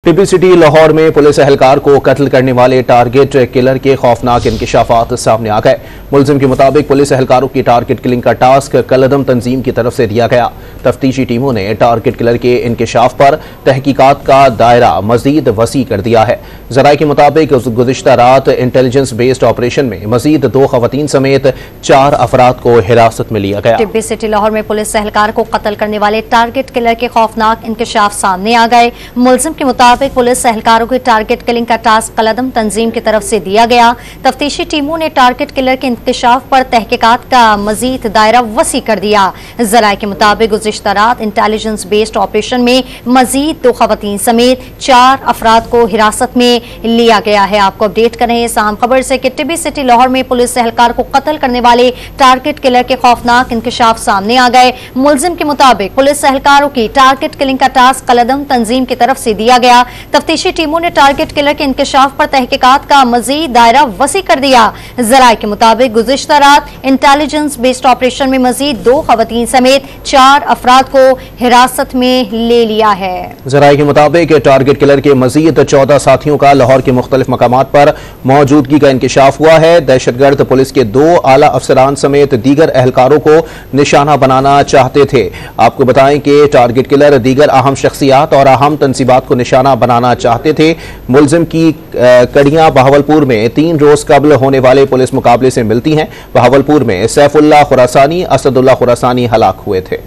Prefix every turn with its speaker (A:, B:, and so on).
A: Tibbi city Lahore में police एहलकार को कत्ल करने वाले टारगेट किलर के खौफनाक इंकशाफात सामने आ गए। मुलजिम के मुताबिक पुलिस एहलकारों की टारगेट किलिंग का टास्क कलदम तंजीम की तरफ से दिया गया। तफ्तीशी टीमों ने टारगेट किलर के इंकशाफ पर तहकीकात का दायरा मजीद वसी कर दिया है। जराये के मुताबिक गुज़िश्ता रात इंटेलिजेंस बेस्ड ऑपरेशन में मजीद 2 खवातीन समेत 4 अफराद को हिरासत में लिया गया।
B: टिब्बी सिटी लाहौर में पुलिस एहलकार को कत्ल करने वाले टारगेट किलर के खौफनाक इंकशाफ सामने आ गए। मुलजिम के मुताबिक पुलिस एहलकारों की टारगेट किलिंग का टास्क कलदम तंजीम की तरफ से दिया गया। तफ्तीशी टीमों ने टारगेट किलर के इंकशाफ पर तहकीकात का मजीद दायरा वसी कर दिया। जराये के मुताबिक गुज़िश्ता रात इंटेलिजेंस बेस्ड ऑपरेशन में मजीद 2 खवातीन समेत 4 अफराद को हिरासत में लिया गया है। आपको अपडेट कर रहे हैं इस अहम खबर से कि टिब्बी सिटी लाहौर में पुलिस एहलकार को कत्ल करने वाले टारगेट किलर के खौफनाक इंकशाफ सामने आ गए। मुलजिम के मुताबिक पुलिस एहलकारों की टारगेट किलिंग का टास्क कलदम तंजीम की तरफ से दिया गया। तफ्तीशी टीमों ने टारगेट किलर के इंकशाफ पर तहकीकात का मजीद दायरा वसी कर दिया। जराये के मुताबिक गुज़िश्ता रात इंटेलिजेंस बेस्ड ऑपरेशन में मजीद 2 खवातीन समेत 4 अफराद को हिरासत में ले लिया है।
A: जराये के मुताबिक टारगेट किलर के मजीद 14 साथियों का लाहौर के मुख्तलिफ मकामात पर मौजूदगी का इंकशाफ हुआ है। दहशतगर्द पुलिस के 2 आला अफसरान समेत दीगर एहलकारों को निशाना बनाना चाहते थे। आपको बताएं कि टारगेट किलर दीगर अहम शख्सियात और अहम तंसीबात को निशाना बनाना चाहते थे। मुलजिम की कड़ियां बहावलपुर में 3 रोज कबल होने वाले पुलिस मुकाबले से मिलती हैं। बहावलपुर में सैफुल्लाह खुरासानी, असदुल्लाह खुरासानी हलाक हुए थे।